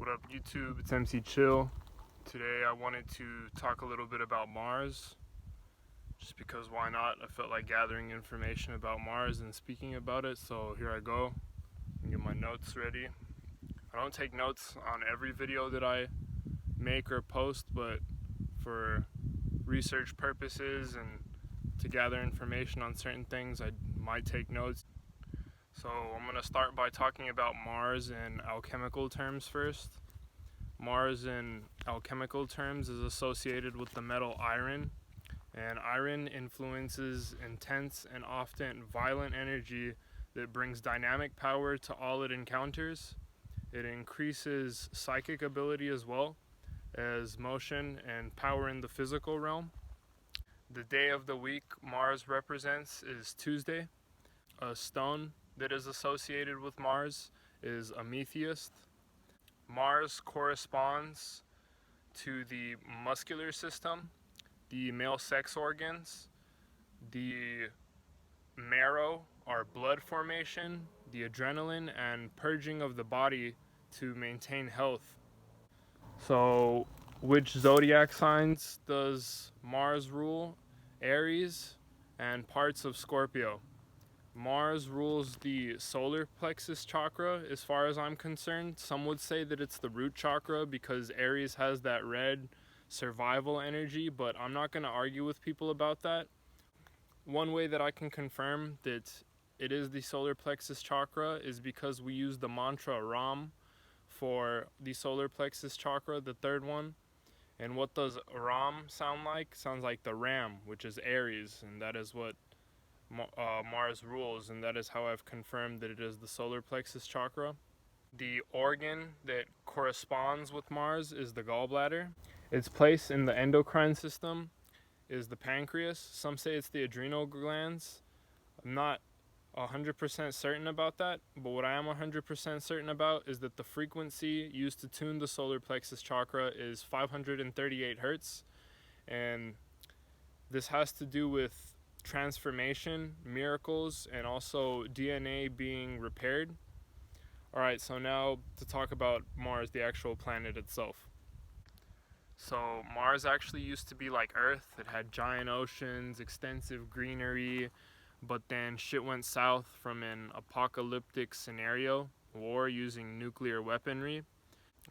What up YouTube, it's MC Chill. Today I wanted to talk a little bit about Mars, just because why not? I felt like gathering information about Mars and speaking about it, so here I go. And get my notes ready. I don't take notes on every video that I make or post, but for research purposes and to gather information on certain things, I might take notes. So I'm going to start by talking about Mars in alchemical terms first. Mars in alchemical terms is associated with the metal iron, and iron influences intense and often violent energy that brings dynamic power to all it encounters. It increases psychic ability as well as motion and power in the physical realm. The day of the week Mars represents is Tuesday. A stone that is associated with Mars is amethyst. Mars corresponds to the muscular system, the male sex organs, the marrow, our blood formation, the adrenaline, and purging of the body to maintain health. So, which zodiac signs does Mars rule? Aries and parts of Scorpio. Mars rules the solar plexus chakra as far as I'm concerned. Some would say that it's the root chakra because Aries has that red survival energy, but I'm not going to argue with people about that. One way that I can confirm that it is the solar plexus chakra is because we use the mantra Ram for the solar plexus chakra, the third one. And what does Ram sound like? Sounds like the ram, which is Aries, and that is what Mars rules, and that is how I've confirmed that it is the solar plexus chakra. The organ that corresponds with Mars is the gallbladder. Its place in the endocrine system is the pancreas. Some say it's the adrenal glands. I'm not 100% certain about that, but what I am 100% certain about is that the frequency used to tune the solar plexus chakra is 538 hertz, and this has to do with transformation, miracles, and also DNA being repaired. Alright, so now to talk about Mars, the actual planet itself. So Mars actually used to be like Earth. It had giant oceans, extensive greenery, but then shit went south from an apocalyptic scenario, war using nuclear weaponry,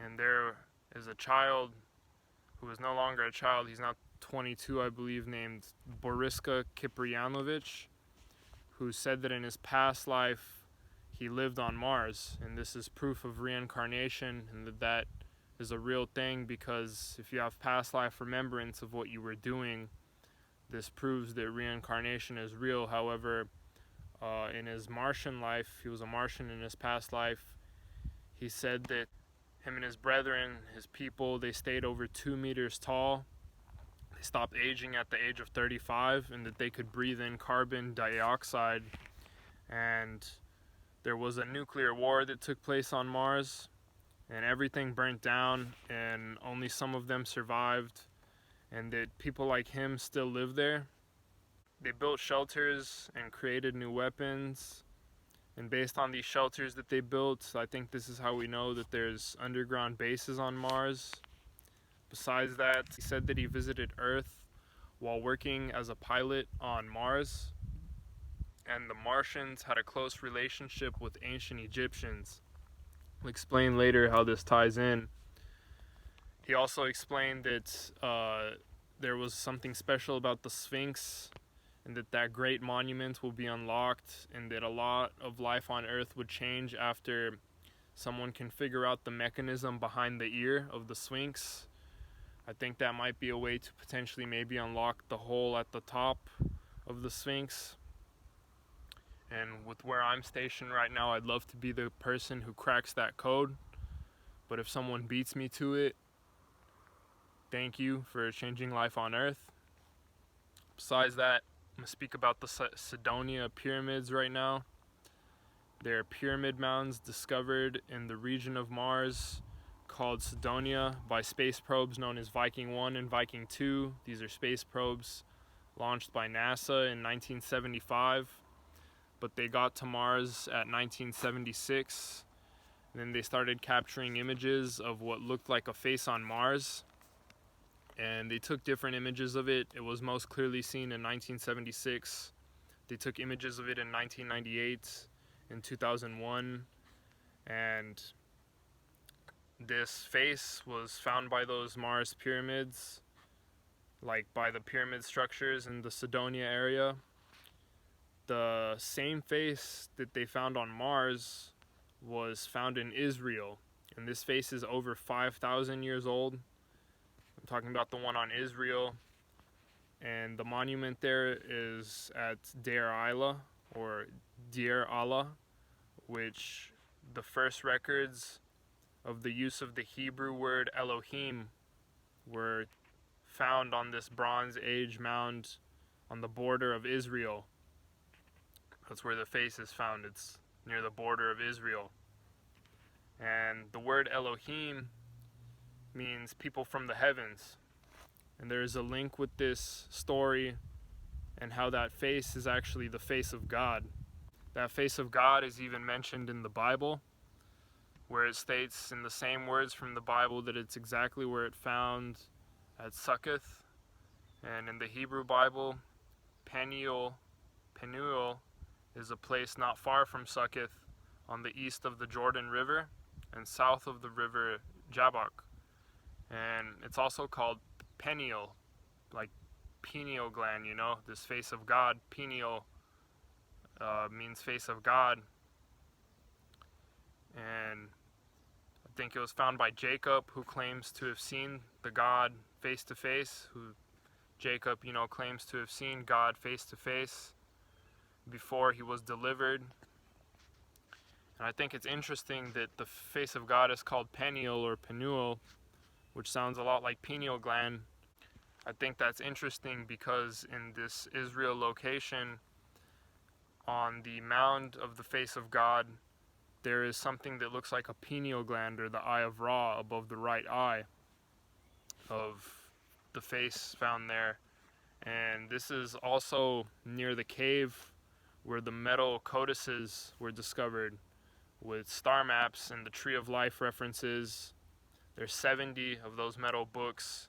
and there is a child who is no longer a child. He's now 22, I believe, named Boriska Kiprianovich, who said that in his past life he lived on Mars, and this is proof of reincarnation, and that is a real thing, because if you have past life remembrance of what you were doing, this proves that reincarnation is real. However, in his Martian life, he was a Martian in his past life, he said that him and his brethren, his people, they stayed over 2 meters tall. They stopped aging at the age of 35, and that they could breathe in carbon dioxide. And there was a nuclear war that took place on Mars, and everything burnt down, and only some of them survived, and that people like him still live there. They built shelters and created new weapons, and based on these shelters that they built, I think this is how we know that there's underground bases on Mars. Besides that, he said that he visited Earth while working as a pilot on Mars, and the Martians had a close relationship with ancient Egyptians. I'll explain later how this ties in. He also explained that there was something special about the Sphinx, and that great monument will be unlocked, and that a lot of life on Earth would change after someone can figure out the mechanism behind the ear of the Sphinx. I think that might be a way to potentially maybe unlock the hole at the top of the Sphinx. And with where I'm stationed right now, I'd love to be the person who cracks that code. But if someone beats me to it, thank you for changing life on Earth. Besides that, I'm going to speak about the Cydonia pyramids right now. They're pyramid mounds discovered in the region of Mars called Cydonia by space probes known as Viking 1 and Viking 2. These are space probes launched by NASA in 1975, but they got to Mars at 1976, And then they started capturing images of what looked like a face on Mars. And they took different images of it. It was most clearly seen in 1976. They took images of it in 1998, in 2001. And this face was found by those Mars pyramids, like by the pyramid structures in the Cydonia area. The same face that they found on Mars was found in Israel, and this face is over 5,000 years old. I'm talking about the one on Israel, and the monument there is at Deir Alla, or Deir Allah, which the first records of the use of the Hebrew word Elohim were found on this Bronze Age mound on the border of Israel. That's where the face is found. It's near the border of Israel. And the word Elohim means people from the heavens. And there is a link with this story and how that face is actually the face of God. That face of God is even mentioned in the Bible, where it states in the same words from the Bible that it's exactly where it found at Succoth. And in the Hebrew Bible, Peniel is a place not far from Succoth, on the east of the Jordan River and south of the river Jabbok. And it's also called Peniel, like pineal gland, you know, this face of God. Peniel means face of God. And I think it was found by Jacob, who claims to have seen the God face to face, Jacob, you know, claims to have seen God face to face before he was delivered. And I think it's interesting that the face of God is called Peniel or Penuel, which sounds a lot like pineal gland. I think that's interesting because in this Israel location, on the mound of the face of God, there is something that looks like a pineal gland, or the eye of Ra, above the right eye of the face found there. And this is also near the cave where the metal codices were discovered, with star maps and the Tree of Life references. There's 70 of those metal books,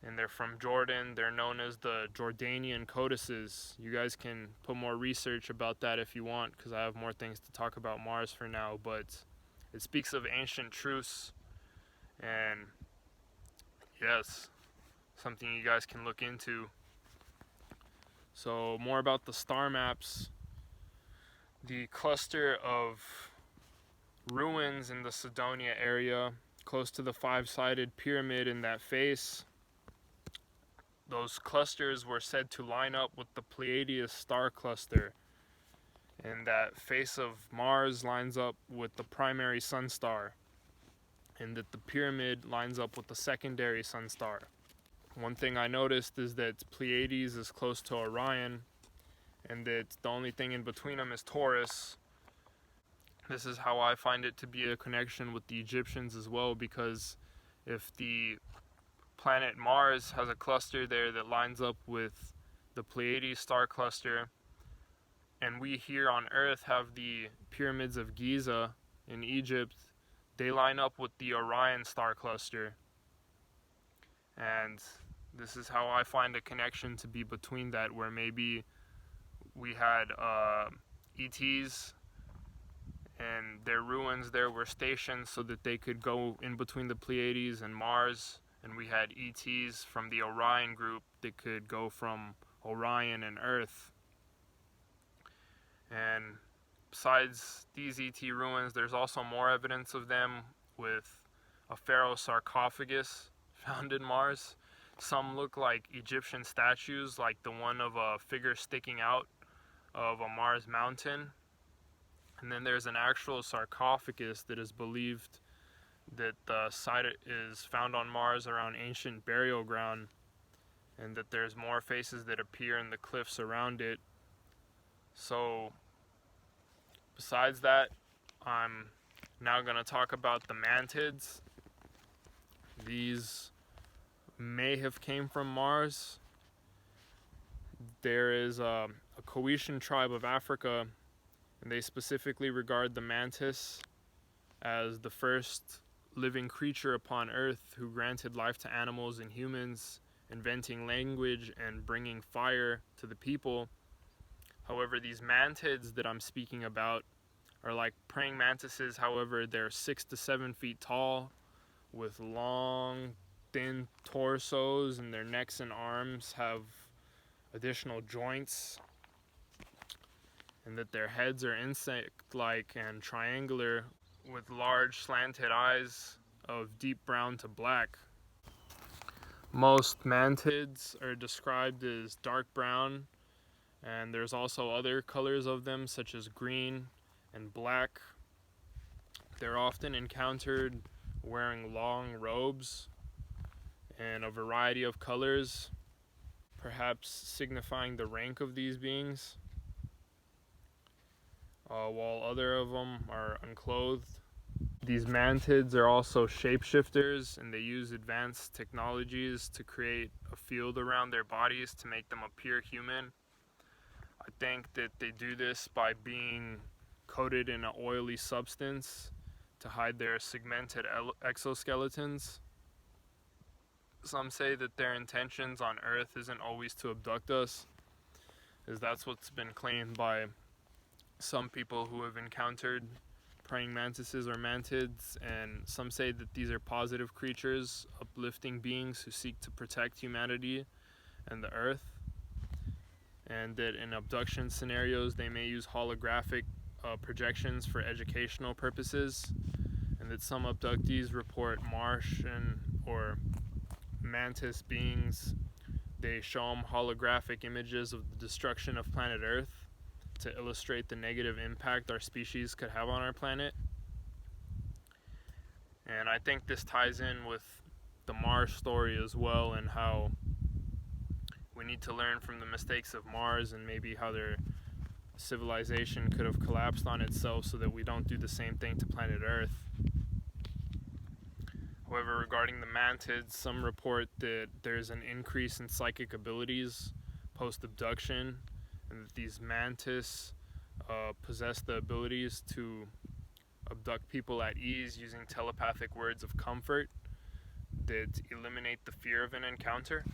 and they're from Jordan. They're known as the Jordanian codices. You guys can put more research about that if you want, because I have more things to talk about Mars for now, but it speaks of ancient truths, and yes, something you guys can look into. So more about the star maps. The cluster of ruins in the Cydonia area, close to the five-sided pyramid in that face, those clusters were said to line up with the Pleiades star cluster. And that face of Mars lines up with the primary sun star. And that the pyramid lines up with the secondary sun star. One thing I noticed is that Pleiades is close to Orion, and that the only thing in between them is Taurus. This is how I find it to be a connection with the Egyptians as well, because if the planet Mars has a cluster there that lines up with the Pleiades star cluster, and we here on Earth have the pyramids of Giza in Egypt, they line up with the Orion star cluster. And this is how I find a connection to be between that, where maybe we had ETs and their ruins there were stationed so that they could go in between the Pleiades and Mars, and we had ETs from the Orion group that could go from Orion and Earth. And besides these ET ruins, there's also more evidence of them, with a pharaoh sarcophagus found in Mars. Some look like Egyptian statues, like the one of a figure sticking out of a Mars mountain. And then there's an actual sarcophagus that is believed that the site is found on Mars around ancient burial ground, and that there's more faces that appear in the cliffs around it. So besides that, I'm now going to talk about the Mantids. These may have came from Mars. There is a Coetian tribe of Africa, and they specifically regard the mantis as the first living creature upon Earth who granted life to animals and humans, inventing language and bringing fire to the people. However, these mantids that I'm speaking about are like praying mantises. However, they're 6 to 7 feet tall with long, thin torsos, and their necks and arms have additional joints, and that their heads are insect-like and triangular with large slanted eyes of deep brown to black. Most mantids are described as dark brown, and there's also other colors of them such as green and black. They're often encountered wearing long robes and a variety of colors, perhaps signifying the rank of these beings, while other of them are unclothed. These mantids are also shapeshifters, and they use advanced technologies to create a field around their bodies to make them appear human. I think that they do this by being coated in an oily substance to hide their segmented exoskeletons. Some say that their intentions on Earth isn't always to abduct us, as that's what's been claimed by some people who have encountered praying mantises or mantids, and some say that these are positive creatures, uplifting beings who seek to protect humanity and the Earth, and that in abduction scenarios they may use holographic projections for educational purposes, and that some abductees report Martian or mantis beings. They show them holographic images of the destruction of planet Earth to illustrate the negative impact our species could have on our planet. And I think this ties in with the Mars story as well, and how we need to learn from the mistakes of Mars and maybe how their civilization could have collapsed on itself so that we don't do the same thing to planet Earth. However, regarding the mantids, some report that there's an increase in psychic abilities post-abduction, and that these mantis possess the abilities to abduct people at ease using telepathic words of comfort that eliminate the fear of an encounter.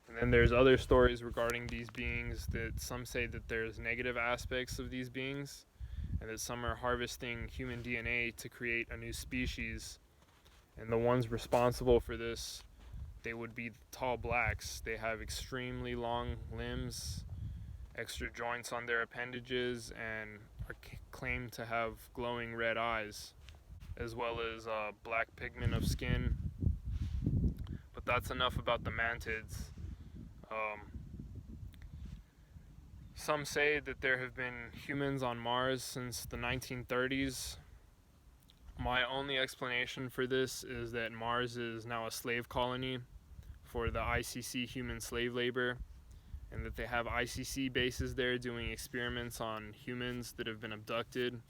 And then there's other stories regarding these beings that some say that there's negative aspects of these beings, and that some are harvesting human DNA to create a new species. And the ones responsible for this, they would be the tall blacks. They have extremely long limbs, extra joints on their appendages, and are claimed to have glowing red eyes, as well as black pigment of skin. But that's enough about the mantids. Some say that there have been humans on Mars since the 1930s. My only explanation for this is that Mars is now a slave colony for the ICC human slave labor, and that they have ICC bases there doing experiments on humans that have been abducted.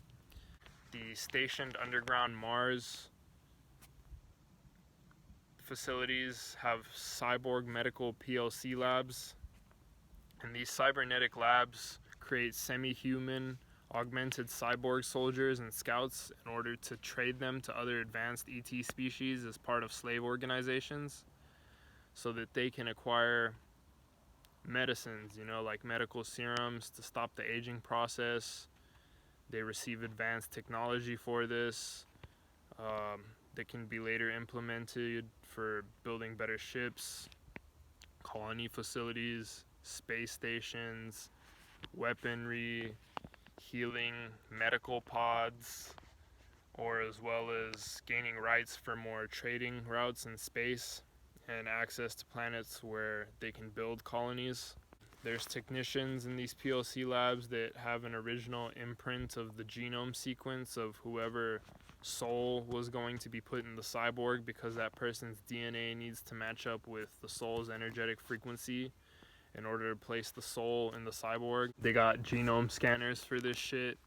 The stationed underground Mars facilities have cyborg medical PLC labs, and these cybernetic labs create semi-human augmented cyborg soldiers and scouts in order to trade them to other advanced ET species as part of slave organizations, so that they can acquire medicines, like medical serums to stop the aging process. They receive advanced technology for this that can be later implemented for building better ships, colony facilities, space stations, weaponry, healing, medical pods, or as well as gaining rights for more trading routes in space and access to planets where they can build colonies. There's technicians in these PLC labs that have an original imprint of the genome sequence of whoever soul was going to be put in the cyborg, because that person's DNA needs to match up with the soul's energetic frequency in order to place the soul in the cyborg. They got genome scanners for this shit.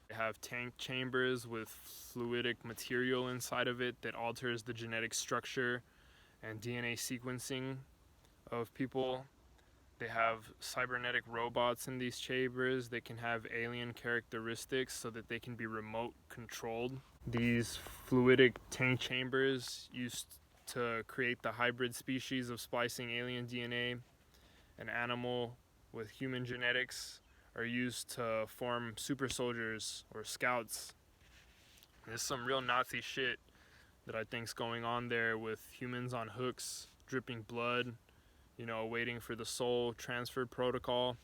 They have tank chambers with fluidic material inside of it that alters the genetic structure and DNA sequencing of people. They have cybernetic robots in these chambers. They can have alien characteristics so that they can be remote controlled. These fluidic tank chambers used to create the hybrid species of splicing alien DNA, an animal with human genetics, are used to form super soldiers or scouts. There's some real Nazi shit that I think's going on there, with humans on hooks, dripping blood, waiting for the soul transfer protocol.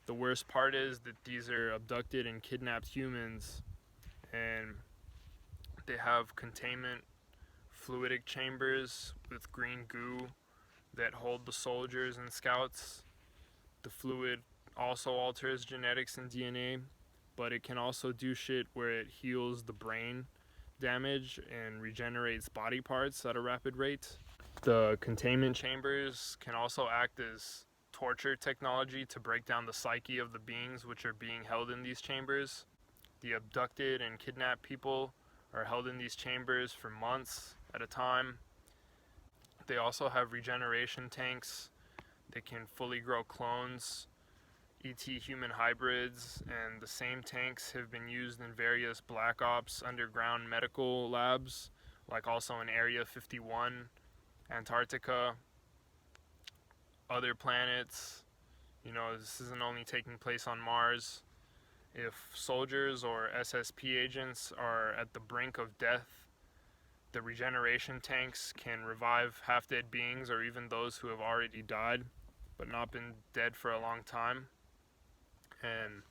The worst part is that these are abducted and kidnapped humans, and they have containment fluidic chambers with green goo that hold the soldiers and scouts. The fluid also alters genetics and DNA, but it can also do shit where it heals the brain damage and regenerates body parts at a rapid rate. The containment chambers can also act as torture technology to break down the psyche of the beings which are being held in these chambers. The abducted and kidnapped people are held in these chambers for months at a time. They also have regeneration tanks. They can fully grow clones, ET human hybrids, and the same tanks have been used in various Black Ops underground medical labs, like also in Area 51, Antarctica, other planets. This isn't only taking place on Mars. If soldiers or SSP agents are at the brink of death, the regeneration tanks can revive half-dead beings or even those who have already died but not been dead for a long time. And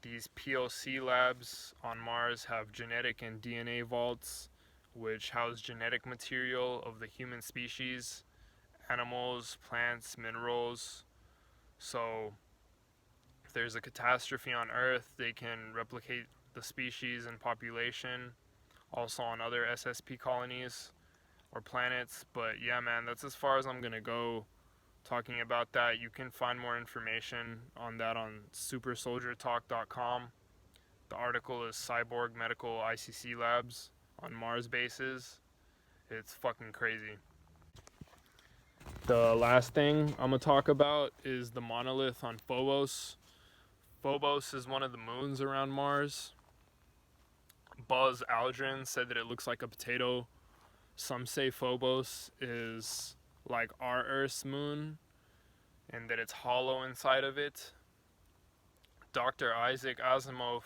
these POC labs on Mars have genetic and DNA vaults which house genetic material of the human species, animals, plants, minerals. So if there's a catastrophe on Earth, they can replicate the species and population also on other SSP colonies or planets. But yeah, man, that's as far as I'm gonna go talking about that. You can find more information on that on supersoldiertalk.com. The article is Cyborg Medical ICC Labs on Mars bases. It's fucking crazy. The last thing I'm gonna talk about is the monolith on Phobos. Phobos is one of the moons around Mars. Buzz Aldrin said that it looks like a potato. Some say Phobos is like our Earth's moon and that it's hollow inside of it. Dr. Isaac Asimov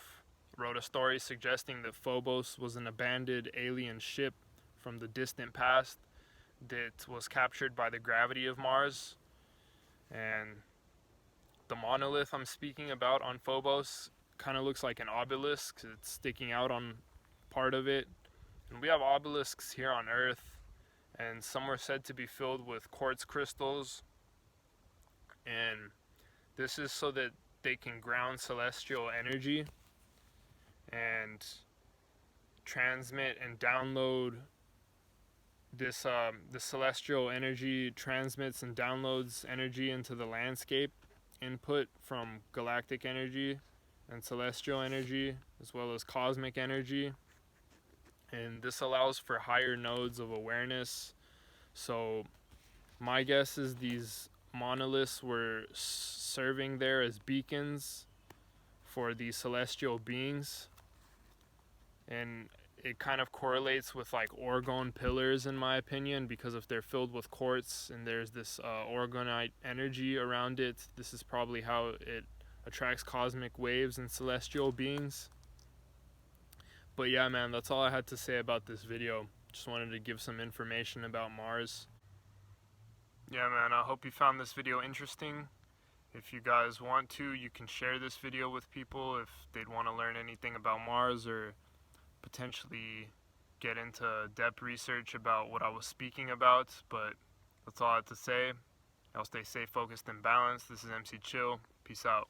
wrote a story suggesting that Phobos was an abandoned alien ship from the distant past that was captured by the gravity of Mars. And the monolith I'm speaking about on Phobos kind of looks like an obelisk. It's sticking out on part of it. And we have obelisks here on Earth, and some are said to be filled with quartz crystals. And this is so that they can ground celestial energy and transmit and download this. The celestial energy transmits and downloads energy into the landscape, input from galactic energy and celestial energy, as well as cosmic energy. And this allows for higher nodes of awareness. So my guess is these monoliths were serving there as beacons for these celestial beings. And it kind of correlates with like orgone pillars, in my opinion, because if they're filled with quartz and there's this orgonite energy around it, this is probably how it attracts cosmic waves and celestial beings. But yeah, man, that's all I had to say about this video. Just wanted to give some information about Mars. Yeah, man, I hope you found this video interesting. If you guys want to, you can share this video with people if they'd want to learn anything about Mars or potentially get into depth research about what I was speaking about. But that's all I have to say. Y'all stay safe, focused, and balanced. This is MC Chill. Peace out.